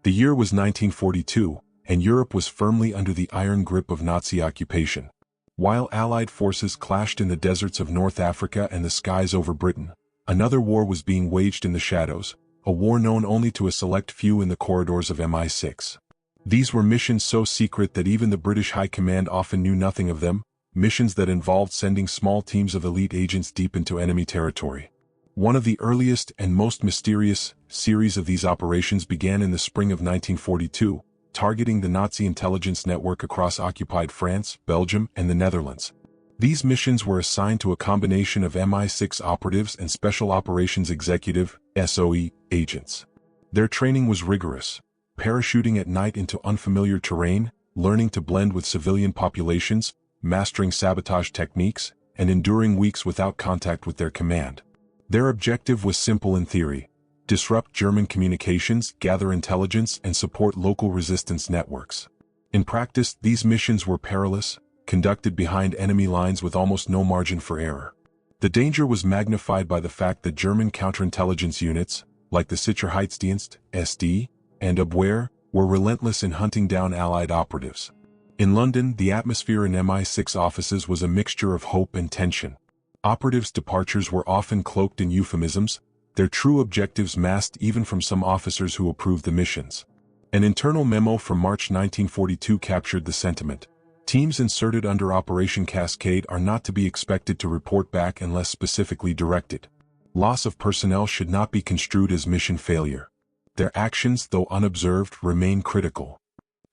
The year was 1942, and Europe was firmly under the iron grip of Nazi occupation. While Allied forces clashed in the deserts of North Africa and the skies over Britain, another war was being waged in the shadows, a war known only to a select few in the corridors of MI6. These were missions so secret that even the British High Command often knew nothing of them, missions that involved sending small teams of elite agents deep into enemy territory. One of the earliest and most mysterious series of these operations began in the spring of 1942, targeting the Nazi intelligence network across occupied France, Belgium, and the Netherlands. These missions were assigned to a combination of MI6 operatives and Special Operations Executive (SOE) agents. Their training was rigorous, parachuting at night into unfamiliar terrain, learning to blend with civilian populations, mastering sabotage techniques, and enduring weeks without contact with their command. Their objective was simple in theory: disrupt German communications, gather intelligence, and support local resistance networks. In practice, these missions were perilous, conducted behind enemy lines with almost no margin for error. The danger was magnified by the fact that German counterintelligence units, like the Sicherheitsdienst (SD) and Abwehr, were relentless in hunting down Allied operatives. In London, the atmosphere in MI6 offices was a mixture of hope and tension. Operatives' departures were often cloaked in euphemisms, their true objectives masked even from some officers who approved the missions. An internal memo from March 1942 captured the sentiment: teams inserted under Operation Cascade are not to be expected to report back unless specifically directed. Loss of personnel should not be construed as mission failure. Their actions, though unobserved, remain critical.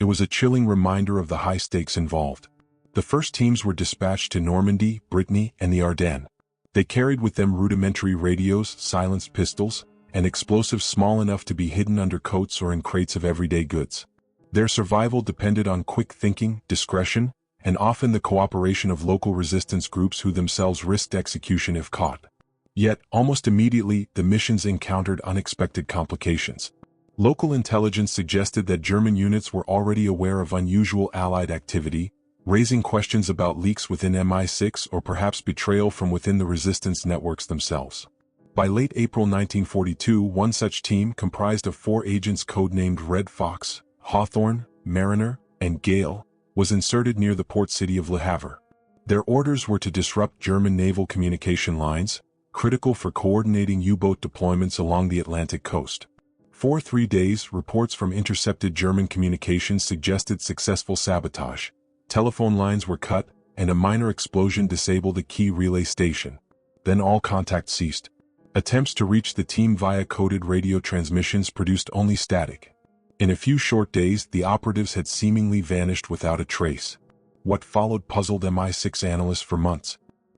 It was a chilling reminder of the high stakes involved. The first teams were dispatched to Normandy, Brittany, and the Ardennes. They carried with them rudimentary radios, silenced pistols, and explosives small enough to be hidden under coats or in crates of everyday goods. Their survival depended on quick thinking, discretion, and often the cooperation of local resistance groups who themselves risked execution if caught. Yet, almost immediately, the missions encountered unexpected complications. Local intelligence suggested that German units were already aware of unusual Allied activity, raising questions about leaks within MI6 or perhaps betrayal from within the resistance networks themselves. By late April 1942, one such team, comprised of 4 agents codenamed Red Fox, Hawthorne, Mariner, and Gale, was inserted near the port city of Le Havre. Their orders were to disrupt German naval communication lines, critical for coordinating U-boat deployments along the Atlantic coast. For 3 days, reports from intercepted German communications suggested successful sabotage. Telephone lines were cut, and a minor explosion disabled a key relay station. Then all contact ceased. Attempts to reach the team via coded radio transmissions produced only static. In a few short days, the operatives had seemingly vanished without a trace. What followed puzzled MI6 analysts for months.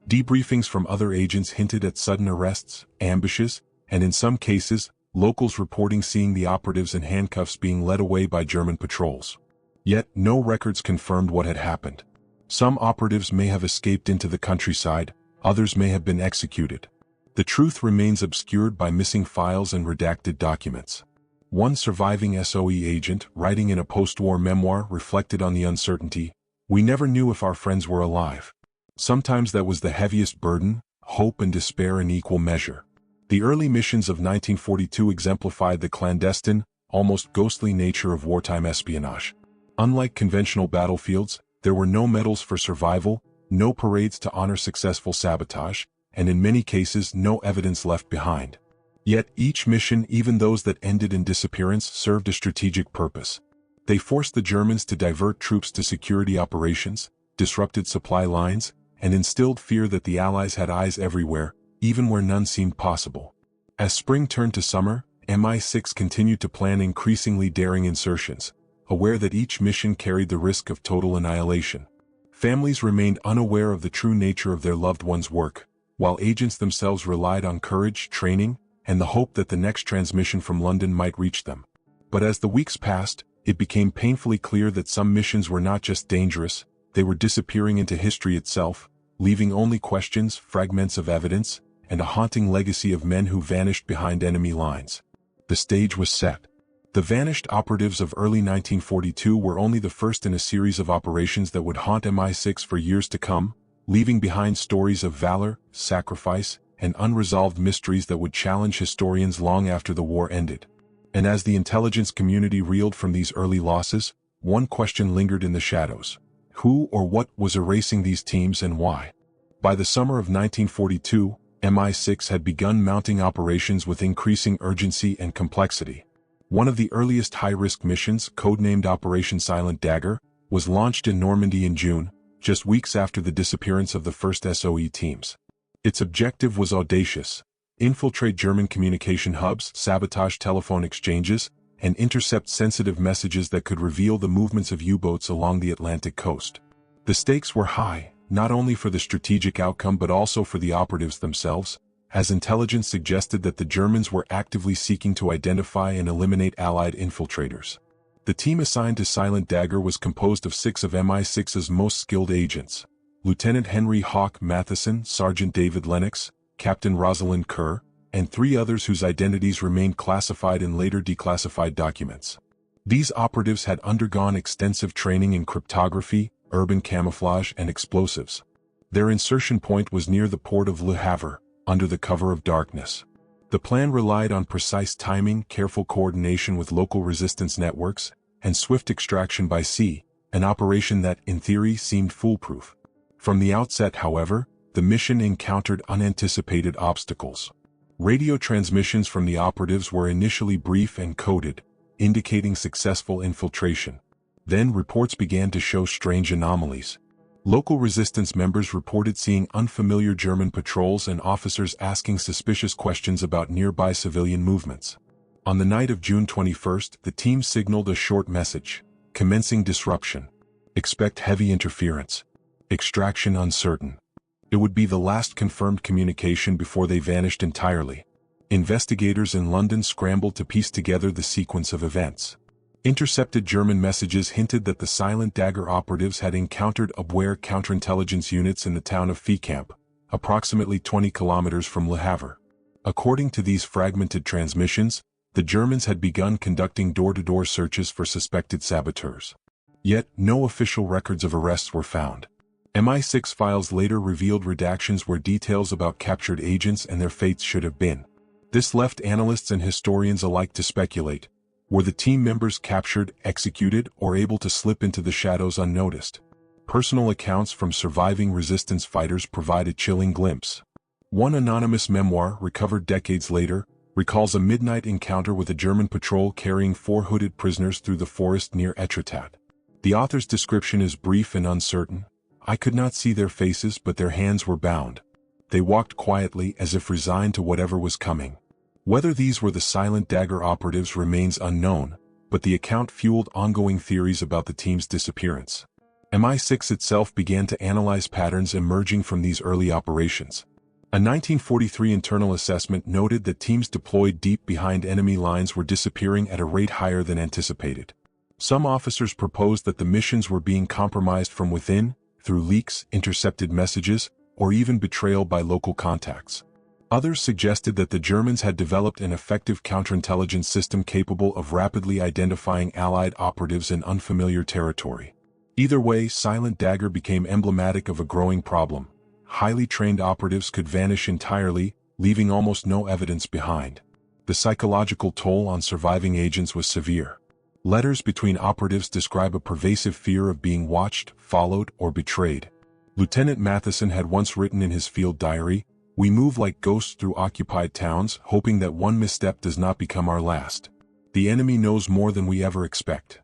Debriefings from other agents hinted at sudden arrests, ambushes, and in some cases, locals reporting seeing the operatives in handcuffs being led away by German patrols. Yet, no records confirmed what had happened. Some operatives may have escaped into the countryside, others may have been executed. The truth remains obscured by missing files and redacted documents. One surviving SOE agent, writing in a post-war memoir, reflected on the uncertainty: "We never knew if our friends were alive." Sometimes that was the heaviest burden, hope and despair in equal measure. The early missions of 1942 exemplified the clandestine, almost ghostly nature of wartime espionage. Unlike conventional battlefields, there were no medals for survival, no parades to honor successful sabotage, and in many cases no evidence left behind. Yet each mission, even those that ended in disappearance, served a strategic purpose. They forced the Germans to divert troops to security operations, disrupted supply lines, and instilled fear that the Allies had eyes everywhere, even where none seemed possible. As spring turned to summer, MI6 continued to plan increasingly daring insertions, aware that each mission carried the risk of total annihilation. Families remained unaware of the true nature of their loved ones' work, while agents themselves relied on courage, training, and the hope that the next transmission from London might reach them. But as the weeks passed, it became painfully clear that some missions were not just dangerous, they were disappearing into history itself, leaving only questions, fragments of evidence, and a haunting legacy of men who vanished behind enemy lines. The stage was set. The vanished operatives of early 1942 were only the first in a series of operations that would haunt MI6 for years to come, leaving behind stories of valor, sacrifice, and unresolved mysteries that would challenge historians long after the war ended. And as the intelligence community reeled from these early losses, one question lingered in the shadows. Who or what was erasing these teams and why? By the summer of 1942, MI6 had begun mounting operations with increasing urgency and complexity. One of the earliest high-risk missions, codenamed Operation Silent Dagger, was launched in Normandy in June, just weeks after the disappearance of the first SOE teams. Its objective was audacious: infiltrate German communication hubs, sabotage telephone exchanges, and intercept sensitive messages that could reveal the movements of U-boats along the Atlantic coast. The stakes were high, not only for the strategic outcome but also for the operatives themselves, as intelligence suggested that the Germans were actively seeking to identify and eliminate Allied infiltrators. The team assigned to Silent Dagger was composed of 6 of MI6's most skilled agents: Lieutenant Henry Hawk Matheson, Sergeant David Lennox, Captain Rosalind Kerr, and 3 others whose identities remained classified in later declassified documents. These operatives had undergone extensive training in cryptography, urban camouflage, and explosives. Their insertion point was near the port of Le Havre, under the cover of darkness. The plan relied on precise timing, careful coordination with local resistance networks, and swift extraction by sea, an operation that, in theory, seemed foolproof. From the outset, however, the mission encountered unanticipated obstacles. Radio transmissions from the operatives were initially brief and coded, indicating successful infiltration. Then reports began to show strange anomalies. Local resistance members reported seeing unfamiliar German patrols and officers asking suspicious questions about nearby civilian movements. On the night of June 21st, the team signaled a short message: commencing disruption. Expect heavy interference. Extraction uncertain. It would be the last confirmed communication before they vanished entirely. Investigators in London scrambled to piece together the sequence of events. Intercepted German messages hinted that the Silent Dagger operatives had encountered Abwehr counterintelligence units in the town of Fécamp, approximately 20 kilometers from Le Havre. According to these fragmented transmissions, the Germans had begun conducting door-to-door searches for suspected saboteurs. Yet, no official records of arrests were found. MI6 files later revealed redactions where details about captured agents and their fates should have been. This left analysts and historians alike to speculate. Were the team members captured, executed, or able to slip into the shadows unnoticed? Personal accounts from surviving resistance fighters provide a chilling glimpse. One anonymous memoir, recovered decades later, recalls a midnight encounter with a German patrol carrying 4 hooded prisoners through the forest near Etretat. The author's description is brief and uncertain. I could not see their faces, but their hands were bound. They walked quietly, as if resigned to whatever was coming. Whether these were the Silent Dagger operatives remains unknown, but the account fueled ongoing theories about the team's disappearance. MI6 itself began to analyze patterns emerging from these early operations. A 1943 internal assessment noted that teams deployed deep behind enemy lines were disappearing at a rate higher than anticipated. Some officers proposed that the missions were being compromised from within, through leaks, intercepted messages, or even betrayal by local contacts. Others suggested that the Germans had developed an effective counterintelligence system capable of rapidly identifying Allied operatives in unfamiliar territory. Either way, Silent Dagger became emblematic of a growing problem. Highly trained operatives could vanish entirely, leaving almost no evidence behind. The psychological toll on surviving agents was severe. Letters between operatives describe a pervasive fear of being watched, followed, or betrayed. Lieutenant Matheson had once written in his field diary, "We move like ghosts through occupied towns, hoping that one misstep does not become our last. The enemy knows more than we ever expect."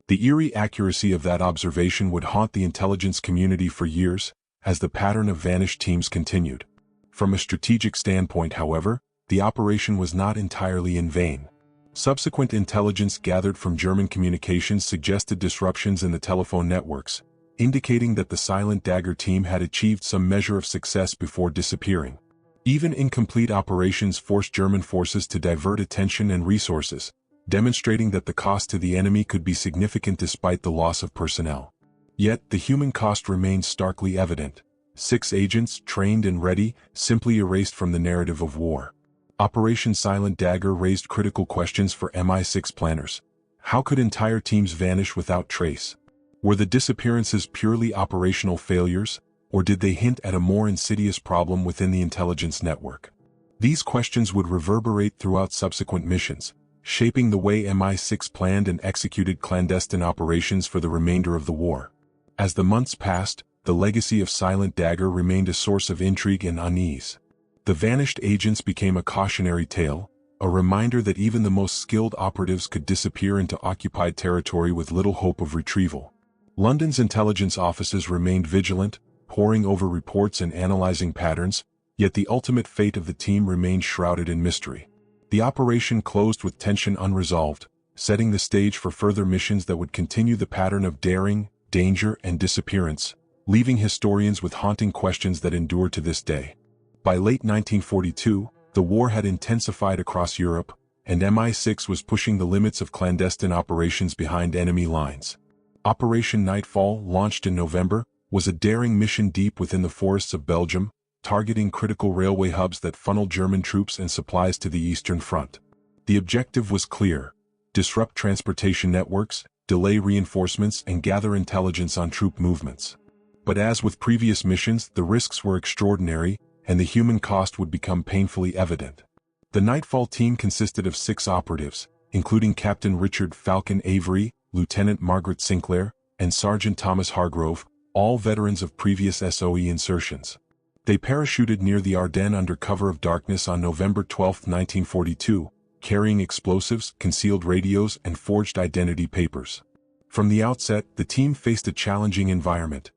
The eerie accuracy of that observation would haunt the intelligence community for years, as the pattern of vanished teams continued. From a strategic standpoint, however, the operation was not entirely in vain. Subsequent intelligence gathered from German communications suggested disruptions in the telephone networks, indicating that the Silent Dagger team had achieved some measure of success before disappearing. Even incomplete operations forced German forces to divert attention and resources, demonstrating that the cost to the enemy could be significant despite the loss of personnel. Yet, the human cost remained starkly evident. 6 agents, trained and ready, simply erased from the narrative of war. Operation Silent Dagger raised critical questions for MI6 planners. How could entire teams vanish without trace? Were the disappearances purely operational failures, or did they hint at a more insidious problem within the intelligence network? These questions would reverberate throughout subsequent missions, shaping the way MI6 planned and executed clandestine operations for the remainder of the war. As the months passed, the legacy of Silent Dagger remained a source of intrigue and unease. The vanished agents became a cautionary tale, a reminder that even the most skilled operatives could disappear into occupied territory with little hope of retrieval. London's intelligence offices remained vigilant, poring over reports and analyzing patterns, yet the ultimate fate of the team remained shrouded in mystery. The operation closed with tension unresolved, setting the stage for further missions that would continue the pattern of daring, danger, and disappearance, leaving historians with haunting questions that endure to this day. By late 1942, the war had intensified across Europe, and MI6 was pushing the limits of clandestine operations behind enemy lines. Operation Nightfall, launched in November, was a daring mission deep within the forests of Belgium, targeting critical railway hubs that funneled German troops and supplies to the Eastern Front. The objective was clear: disrupt transportation networks, delay reinforcements, and gather intelligence on troop movements. But as with previous missions, the risks were extraordinary, and the human cost would become painfully evident. The Nightfall team consisted of 6 operatives, including Captain Richard Falcon Avery, Lieutenant Margaret Sinclair, and Sergeant Thomas Hargrove, all veterans of previous SOE insertions. They parachuted near the Ardennes under cover of darkness on November 12, 1942, carrying explosives, concealed radios, and forged identity papers. From the outset, the team faced a challenging environment: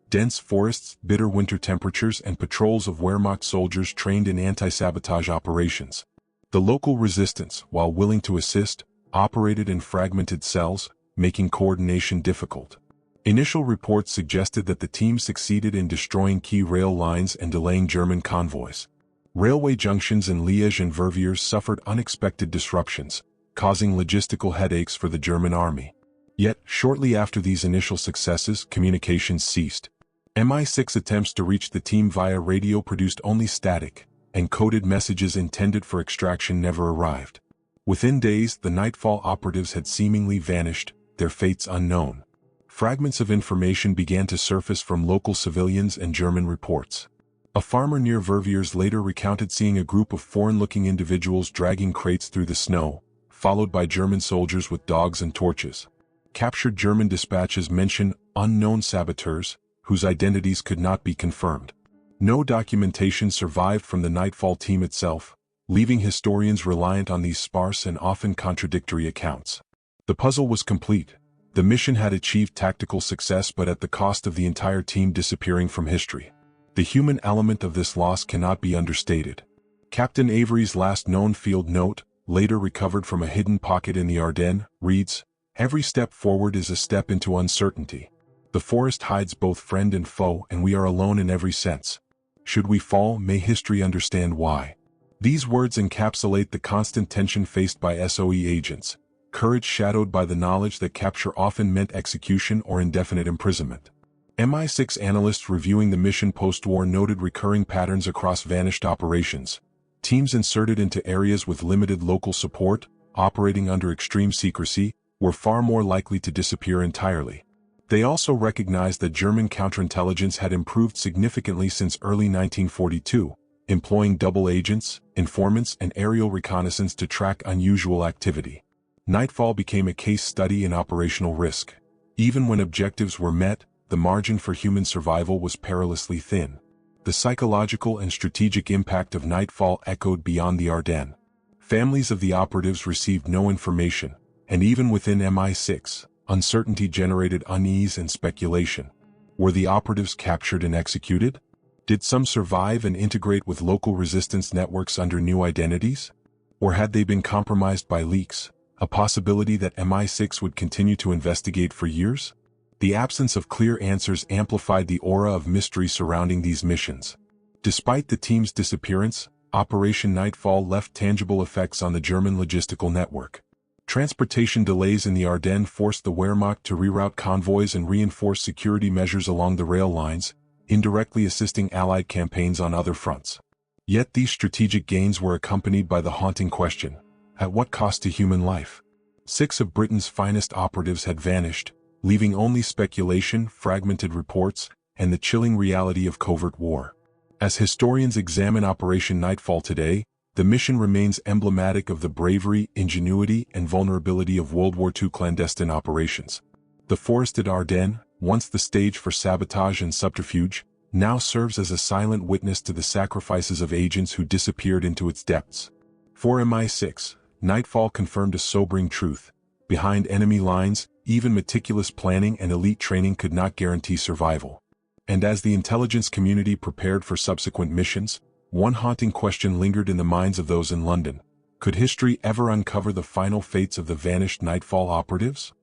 dense forests, bitter winter temperatures, and patrols of Wehrmacht soldiers trained in anti-sabotage operations. The local resistance, while willing to assist, operated in fragmented cells, making coordination difficult. Initial reports suggested that the team succeeded in destroying key rail lines and delaying German convoys. Railway junctions in Liège and Verviers suffered unexpected disruptions, causing logistical headaches for the German army. Yet, shortly after these initial successes, communications ceased. MI6 attempts to reach the team via radio produced only static, and coded messages intended for extraction never arrived. Within days, the Nightfall operatives had seemingly vanished, their fates unknown. Fragments of information began to surface from local civilians and German reports. A farmer near Verviers later recounted seeing a group of foreign-looking individuals dragging crates through the snow, followed by German soldiers with dogs and torches. Captured German dispatches mention unknown saboteurs, whose identities could not be confirmed. No documentation survived from the Nightfall team itself, leaving historians reliant on these sparse and often contradictory accounts. The puzzle was complete. The mission had achieved tactical success, but at the cost of the entire team disappearing from history. The human element of this loss cannot be understated. Captain Avery's last known field note, later recovered from a hidden pocket in the Ardennes, reads, "Every step forward is a step into uncertainty. The forest hides both friend and foe, and we are alone in every sense. Should we fall, may history understand why." These words encapsulate the constant tension faced by SOE agents, courage shadowed by the knowledge that capture often meant execution or indefinite imprisonment. MI6 analysts reviewing the mission post-war noted recurring patterns across vanished operations. Teams inserted into areas with limited local support, operating under extreme secrecy, were far more likely to disappear entirely. They also recognized that German counterintelligence had improved significantly since early 1942, employing double agents, informants, and aerial reconnaissance to track unusual activity. Nightfall became a case study in operational risk. Even when objectives were met, the margin for human survival was perilously thin. The psychological and strategic impact of Nightfall echoed beyond the Ardennes. Families of the operatives received no information, and even within MI6, uncertainty generated unease and speculation. Were the operatives captured and executed? Did some survive and integrate with local resistance networks under new identities? Or had they been compromised by leaks, a possibility that MI6 would continue to investigate for years? The absence of clear answers amplified the aura of mystery surrounding these missions. Despite the team's disappearance, Operation Nightfall left tangible effects on the German logistical network. Transportation delays in the Ardennes forced the Wehrmacht to reroute convoys and reinforce security measures along the rail lines, indirectly assisting Allied campaigns on other fronts. Yet these strategic gains were accompanied by the haunting question: at what cost to human life? 6 of Britain's finest operatives had vanished, leaving only speculation, fragmented reports, and the chilling reality of covert war. As historians examine Operation Nightfall today, the mission remains emblematic of the bravery, ingenuity, and vulnerability of World War II clandestine operations. The forested Ardennes, once the stage for sabotage and subterfuge, now serves as a silent witness to the sacrifices of agents who disappeared into its depths. For MI6, nightfall confirmed a sobering truth. Behind enemy lines, even meticulous planning and elite training could not guarantee survival. And as the intelligence community prepared for subsequent missions, one haunting question lingered in the minds of those in London. Could history ever uncover the final fates of the vanished Nightfall operatives?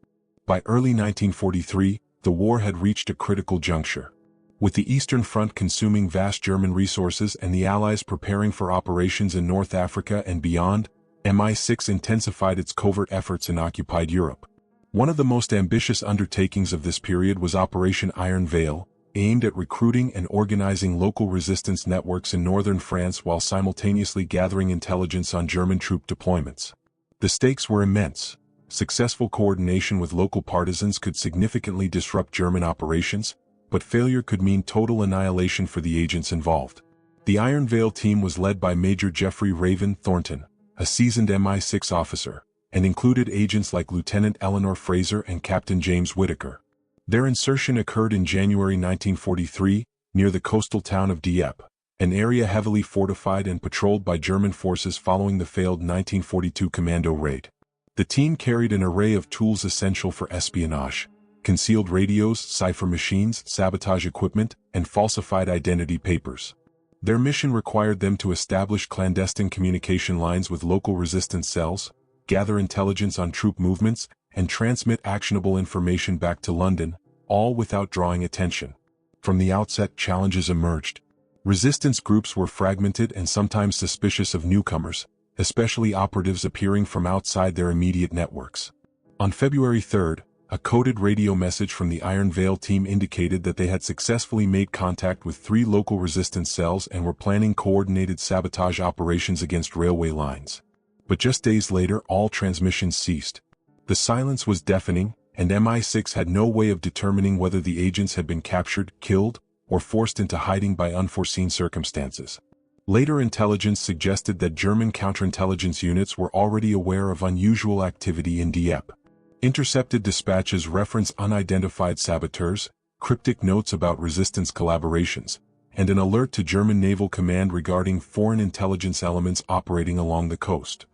By early 1943, the war had reached a critical juncture. With the Eastern Front consuming vast German resources and the Allies preparing for operations in North Africa and beyond, MI6 intensified its covert efforts in occupied Europe. One of the most ambitious undertakings of this period was Operation Iron Veil, aimed at recruiting and organizing local resistance networks in northern France while simultaneously gathering intelligence on German troop deployments. The stakes were immense. Successful coordination with local partisans could significantly disrupt German operations, but failure could mean total annihilation for the agents involved. The Iron Veil team was led by Major Geoffrey Raven Thornton, a seasoned MI6 officer, and included agents like Lieutenant Eleanor Fraser and Captain James Whittaker. Their insertion occurred in January 1943, near the coastal town of Dieppe, an area heavily fortified and patrolled by German forces following the failed 1942 commando raid. The team carried an array of tools essential for espionage: concealed radios, cipher machines, sabotage equipment, and falsified identity papers. Their mission required them to establish clandestine communication lines with local resistance cells, gather intelligence on troop movements, and transmit actionable information back to London, all without drawing attention. From the outset, challenges emerged. Resistance groups were fragmented and sometimes suspicious of newcomers, especially operatives appearing from outside their immediate networks. On February 3, a coded radio message from the Iron Veil team indicated that they had successfully made contact with 3 local resistance cells and were planning coordinated sabotage operations against railway lines. But just days later, all transmissions ceased. The silence was deafening, and MI6 had no way of determining whether the agents had been captured, killed, or forced into hiding by unforeseen circumstances. Later intelligence suggested that German counterintelligence units were already aware of unusual activity in Dieppe. Intercepted dispatches reference unidentified saboteurs, cryptic notes about resistance collaborations, and an alert to German Naval Command regarding foreign intelligence elements operating along the coast.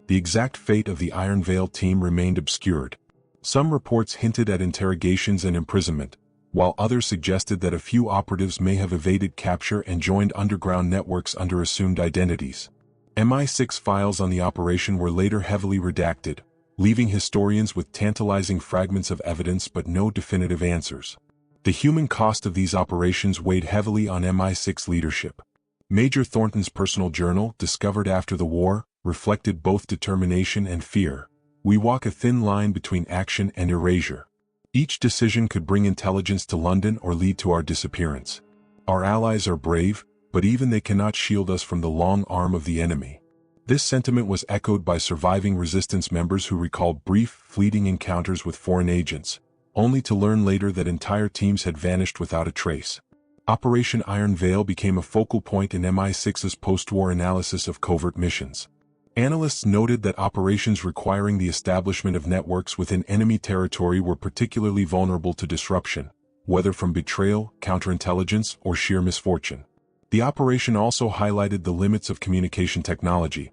The exact fate of the Iron Veil team remained obscured. Some reports hinted at interrogations and imprisonment, while others suggested that a few operatives may have evaded capture and joined underground networks under assumed identities. MI6 files on the operation were later heavily redacted, leaving historians with tantalizing fragments of evidence but no definitive answers. The human cost of these operations weighed heavily on MI6 leadership. Major Thornton's personal journal, discovered after the war, reflected both determination and fear. We walk a thin line between action and erasure. Each decision could bring intelligence to London or lead to our disappearance. Our allies are brave, but even they cannot shield us from the long arm of the enemy. This sentiment was echoed by surviving resistance members who recalled brief, fleeting encounters with foreign agents, only to learn later that entire teams had vanished without a trace. Operation Iron Veil became a focal point in MI6's post-war analysis of covert missions. Analysts noted that operations requiring the establishment of networks within enemy territory were particularly vulnerable to disruption, whether from betrayal, counterintelligence, or sheer misfortune. The operation also highlighted the limits of communication technology.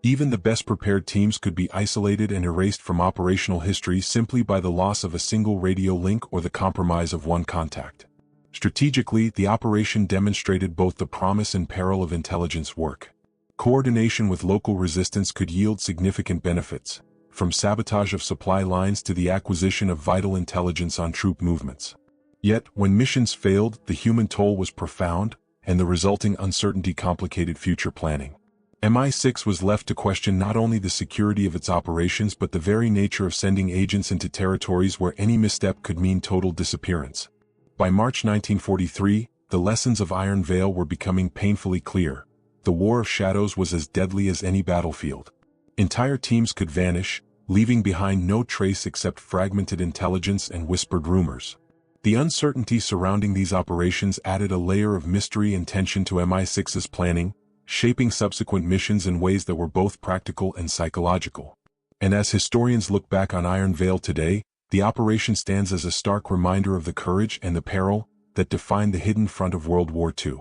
Even the best-prepared teams could be isolated and erased from operational history simply by the loss of a single radio link or the compromise of one contact. Strategically, the operation demonstrated both the promise and peril of intelligence work. Coordination with local resistance could yield significant benefits, from sabotage of supply lines to the acquisition of vital intelligence on troop movements. Yet, when missions failed, the human toll was profound, and the resulting uncertainty complicated future planning. MI6 was left to question not only the security of its operations but the very nature of sending agents into territories where any misstep could mean total disappearance. By March 1943, the lessons of Iron Veil were becoming painfully clear. The War of Shadows was as deadly as any battlefield. Entire teams could vanish, leaving behind no trace except fragmented intelligence and whispered rumors. The uncertainty surrounding these operations added a layer of mystery and tension to MI6's planning, shaping subsequent missions in ways that were both practical and psychological. And as historians look back on Iron Veil today, the operation stands as a stark reminder of the courage and the peril that defined the hidden front of World War II.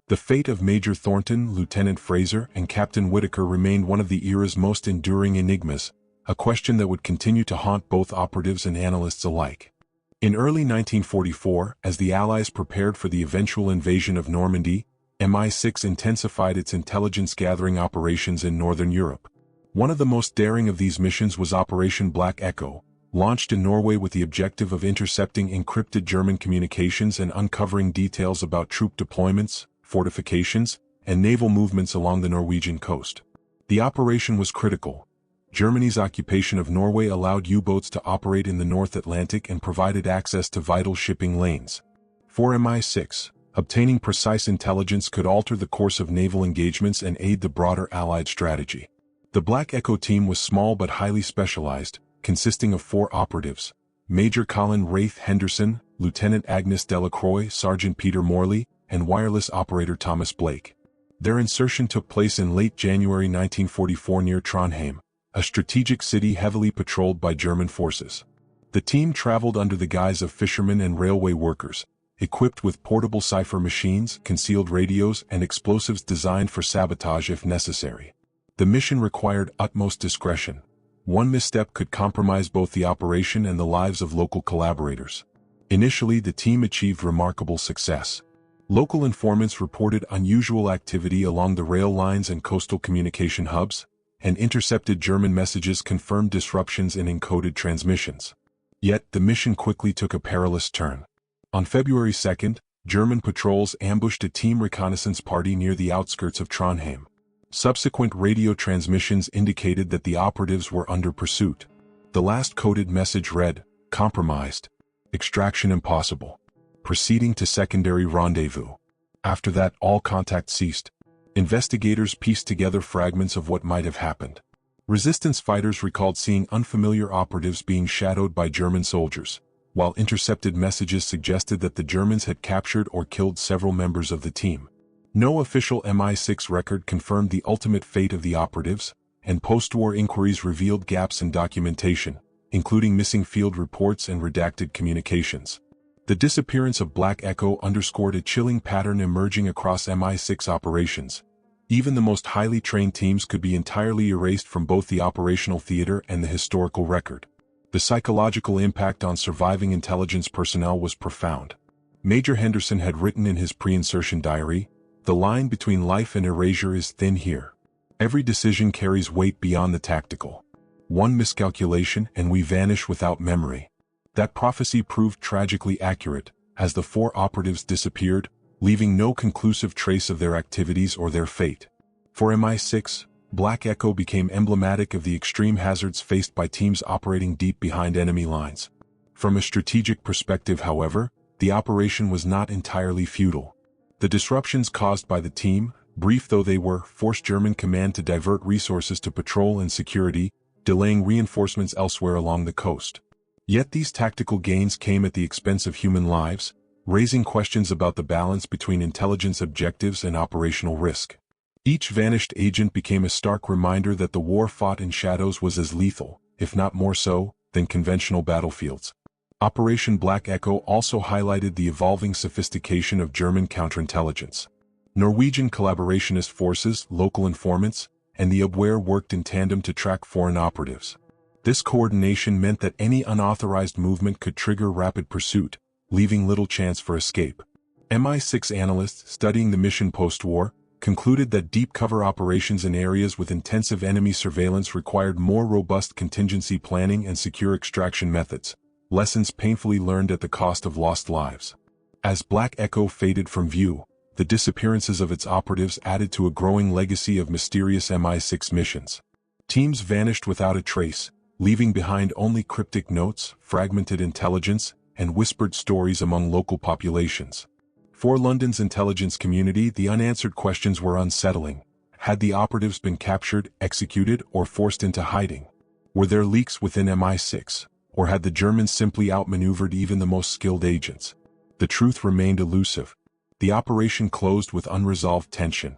The fate of Major Thornton, Lieutenant Fraser, and Captain Whitaker remained one of the era's most enduring enigmas, a question that would continue to haunt both operatives and analysts alike. In early 1944, as the Allies prepared for the eventual invasion of Normandy, MI6 intensified its intelligence-gathering operations in northern Europe. One of the most daring of these missions was Operation Black Echo, launched in Norway with the objective of intercepting encrypted German communications and uncovering details about troop deployments, fortifications, and naval movements along the Norwegian coast. The operation was critical. Germany's occupation of Norway allowed U-boats to operate in the North Atlantic and provided access to vital shipping lanes. For MI6, obtaining precise intelligence could alter the course of naval engagements and aid the broader Allied strategy. The Black Echo team was small but highly specialized, consisting of 4 operatives: Major Colin Wraith Henderson, Lieutenant Agnes Delacroix, Sergeant Peter Morley, and wireless operator Thomas Blake. Their insertion took place in late January 1944 near Trondheim, a strategic city heavily patrolled by German forces. The team traveled under the guise of fishermen and railway workers, equipped with portable cipher machines, concealed radios, and explosives designed for sabotage if necessary. The mission required utmost discretion. One misstep could compromise both the operation and the lives of local collaborators. Initially, the team achieved remarkable success. Local informants reported unusual activity along the rail lines and coastal communication hubs, and intercepted German messages confirmed disruptions in encoded transmissions. Yet, the mission quickly took a perilous turn. On February 2nd, German patrols ambushed a team reconnaissance party near the outskirts of Trondheim. Subsequent radio transmissions indicated that the operatives were under pursuit. The last coded message read, "Compromised. Extraction impossible. Proceeding to secondary rendezvous." After that, all contact ceased. Investigators pieced together fragments of what might have happened. Resistance fighters recalled seeing unfamiliar operatives being shadowed by German soldiers, while intercepted messages suggested that the Germans had captured or killed several members of the team. No official MI6 record confirmed the ultimate fate of the operatives, and post-war inquiries revealed gaps in documentation, including missing field reports and redacted communications. The disappearance of Black Echo underscored a chilling pattern emerging across MI6 operations. Even the most highly trained teams could be entirely erased from both the operational theater and the historical record. The psychological impact on surviving intelligence personnel was profound. Major Henderson had written in his pre-insertion diary, "The line between life and erasure is thin here. Every decision carries weight beyond the tactical. One miscalculation and we vanish without memory." That prophecy proved tragically accurate, as the 4 operatives disappeared, leaving no conclusive trace of their activities or their fate. For MI6, Black Echo became emblematic of the extreme hazards faced by teams operating deep behind enemy lines. From a strategic perspective, however, the operation was not entirely futile. The disruptions caused by the team, brief though they were, forced German command to divert resources to patrol and security, delaying reinforcements elsewhere along the coast. Yet these tactical gains came at the expense of human lives, raising questions about the balance between intelligence objectives and operational risk. Each vanished agent became a stark reminder that the war fought in shadows was as lethal, if not more so, than conventional battlefields. Operation Black Echo also highlighted the evolving sophistication of German counterintelligence. Norwegian collaborationist forces, local informants, and the Abwehr worked in tandem to track foreign operatives. This coordination meant that any unauthorized movement could trigger rapid pursuit, leaving little chance for escape. MI6 analysts studying the mission post-war concluded that deep cover operations in areas with intensive enemy surveillance required more robust contingency planning and secure extraction methods, lessons painfully learned at the cost of lost lives. As Black Echo faded from view, the disappearances of its operatives added to a growing legacy of mysterious MI6 missions. Teams vanished without a trace, leaving behind only cryptic notes, fragmented intelligence, and whispered stories among local populations. For London's intelligence community, the unanswered questions were unsettling. Had the operatives been captured, executed, or forced into hiding? Were there leaks within MI6, or had the Germans simply outmaneuvered even the most skilled agents? The truth remained elusive. The operation closed with unresolved tension.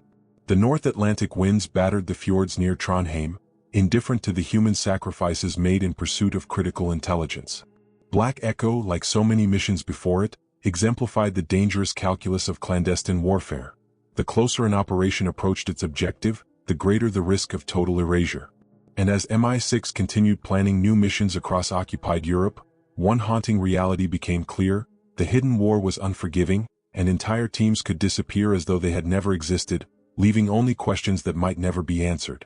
The North Atlantic winds battered the fjords near Trondheim, indifferent to the human sacrifices made in pursuit of critical intelligence. Black Echo, like so many missions before it, exemplified the dangerous calculus of clandestine warfare. The closer an operation approached its objective, the greater the risk of total erasure. And as MI6 continued planning new missions across occupied Europe, one haunting reality became clear: the hidden war was unforgiving, and entire teams could disappear as though they had never existed, leaving only questions that might never be answered.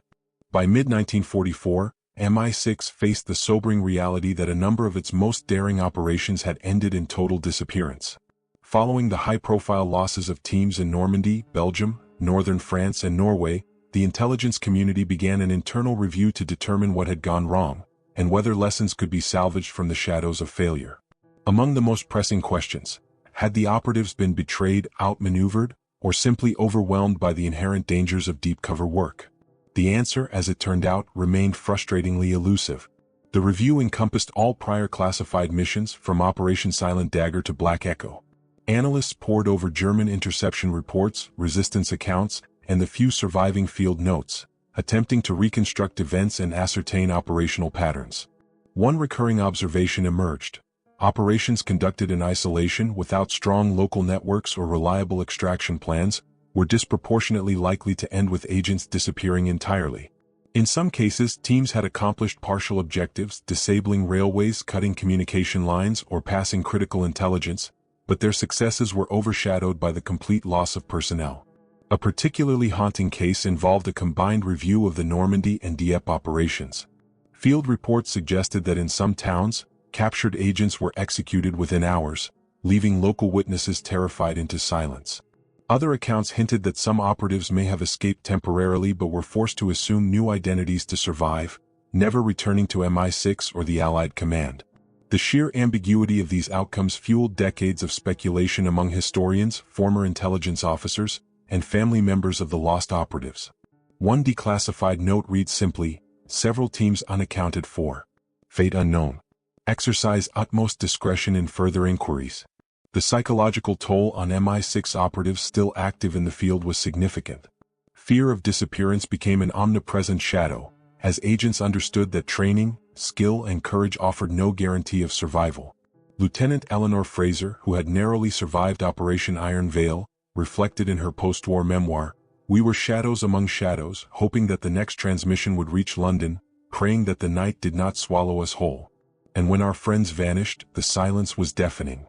By mid-1944, MI6 faced the sobering reality that a number of its most daring operations had ended in total disappearance. Following the high-profile losses of teams in Normandy, Belgium, northern France and Norway, the intelligence community began an internal review to determine what had gone wrong, and whether lessons could be salvaged from the shadows of failure. Among the most pressing questions: had the operatives been betrayed, outmaneuvered, or simply overwhelmed by the inherent dangers of deep cover work? The answer, as it turned out, remained frustratingly elusive. The review encompassed all prior classified missions, from Operation Silent Dagger to Black Echo. Analysts pored over German interception reports, resistance accounts, and the few surviving field notes, attempting to reconstruct events and ascertain operational patterns. One recurring observation emerged: operations conducted in isolation without strong local networks or reliable extraction plans were disproportionately likely to end with agents disappearing entirely. In some cases, teams had accomplished partial objectives, disabling railways, cutting communication lines, or passing critical intelligence, but their successes were overshadowed by the complete loss of personnel. A particularly haunting case involved a combined review of the Normandy and Dieppe operations. Field reports suggested that in some towns, captured agents were executed within hours, leaving local witnesses terrified into silence. Other accounts hinted that some operatives may have escaped temporarily but were forced to assume new identities to survive, never returning to MI6 or the Allied command. The sheer ambiguity of these outcomes fueled decades of speculation among historians, former intelligence officers, and family members of the lost operatives. One declassified note reads simply: "Several teams unaccounted for. Fate unknown. Exercise utmost discretion in further inquiries." The psychological toll on MI6 operatives still active in the field was significant. Fear of disappearance became an omnipresent shadow, as agents understood that training, skill and courage offered no guarantee of survival. Lieutenant Eleanor Fraser, who had narrowly survived Operation Iron Veil, reflected in her post-war memoir, "We were shadows among shadows, hoping that the next transmission would reach London, praying that the night did not swallow us whole. And when our friends vanished, the silence was deafening."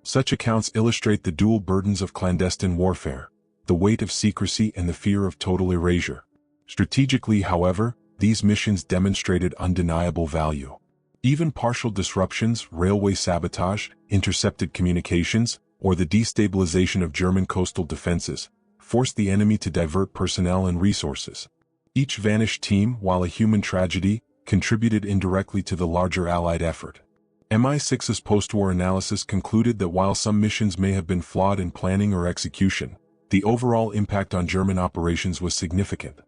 Such accounts illustrate the dual burdens of clandestine warfare: the weight of secrecy and the fear of total erasure. Strategically, however, these missions demonstrated undeniable value. Even partial disruptions, railway sabotage, intercepted communications, or the destabilization of German coastal defenses, forced the enemy to divert personnel and resources. Each vanished team, while a human tragedy, contributed indirectly to the larger Allied effort. MI6's post-war analysis concluded that while some missions may have been flawed in planning or execution, the overall impact on German operations was significant.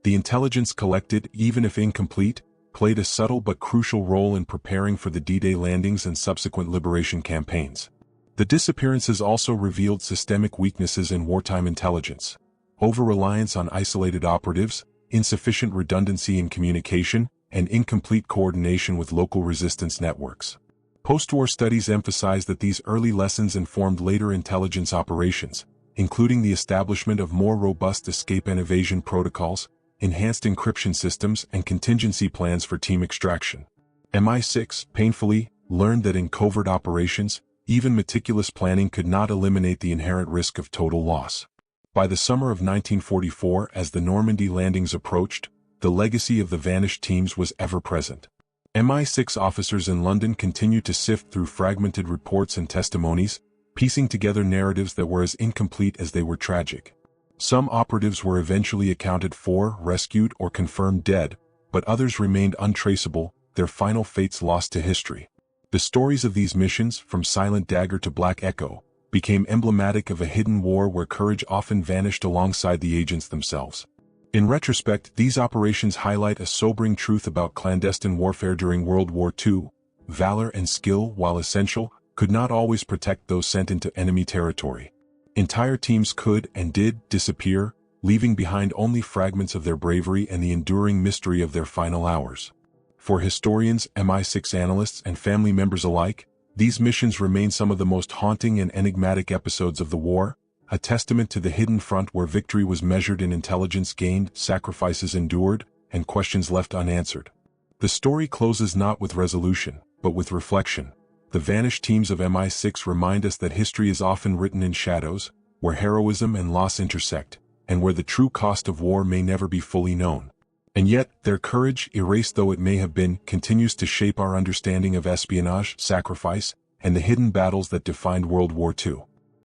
The intelligence collected, even if incomplete, played a subtle but crucial role in preparing for the D-Day landings and subsequent liberation campaigns. The disappearances also revealed systemic weaknesses in wartime intelligence: over-reliance on isolated operatives, insufficient redundancy in communication, and incomplete coordination with local resistance networks. Post-war studies emphasize that these early lessons informed later intelligence operations, including the establishment of more robust escape and evasion protocols, enhanced encryption systems, and contingency plans for team extraction. MI6, painfully, learned that in covert operations, even meticulous planning could not eliminate the inherent risk of total loss. By the summer of 1944, as the Normandy landings approached, the legacy of the vanished teams was ever present. MI6 officers in London continued to sift through fragmented reports and testimonies, piecing together narratives that were as incomplete as they were tragic. Some operatives were eventually accounted for, rescued, or confirmed dead, but others remained untraceable, their final fates lost to history. The stories of these missions, from Silent Dagger to Black Echo, became emblematic of a hidden war where courage often vanished alongside the agents themselves. In retrospect, these operations highlight a sobering truth about clandestine warfare during World War II: valor and skill, while essential, could not always protect those sent into enemy territory. Entire teams could and did disappear, leaving behind only fragments of their bravery and the enduring mystery of their final hours. For historians, MI6 analysts, and family members alike, these missions remain some of the most haunting and enigmatic episodes of the war, a testament to the hidden front where victory was measured in intelligence gained, sacrifices endured, and questions left unanswered. The story closes not with resolution, but with reflection. The vanished teams of MI6 remind us that history is often written in shadows, where heroism and loss intersect, and where the true cost of war may never be fully known. And yet, their courage, erased though it may have been, continues to shape our understanding of espionage, sacrifice, and the hidden battles that defined World War II.